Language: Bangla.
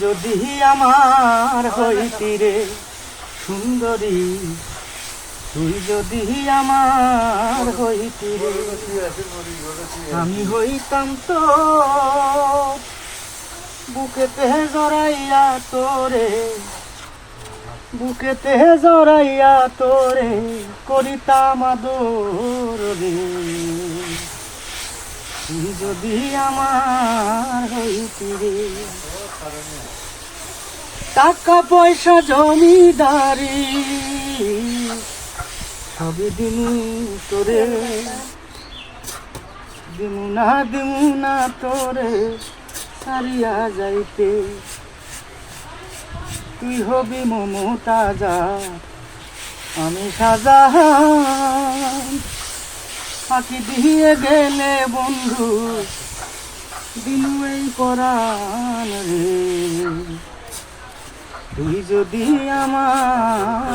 যদি আমার হইতি রে সুন্দরী, তুই যদি আমার হইতি রে, আমি হইতাম তো বুকেতে জড়াইয়া তোরে, বুকেতে জড়াইয়া তোরে করিতাম আদর রে। তুই যদি আমার হইতি রে, টাকা পয়সা জমিদারি সবই দিমু তোরে, দিমু না তোরে সারিয়া যাইতে। তুই হবি মমতাজা, আমি শাহজাহান, ফাঁকি দিয়ে গেলে বন্ধু দিনু এই পরাণ রে। তুই যদি আমার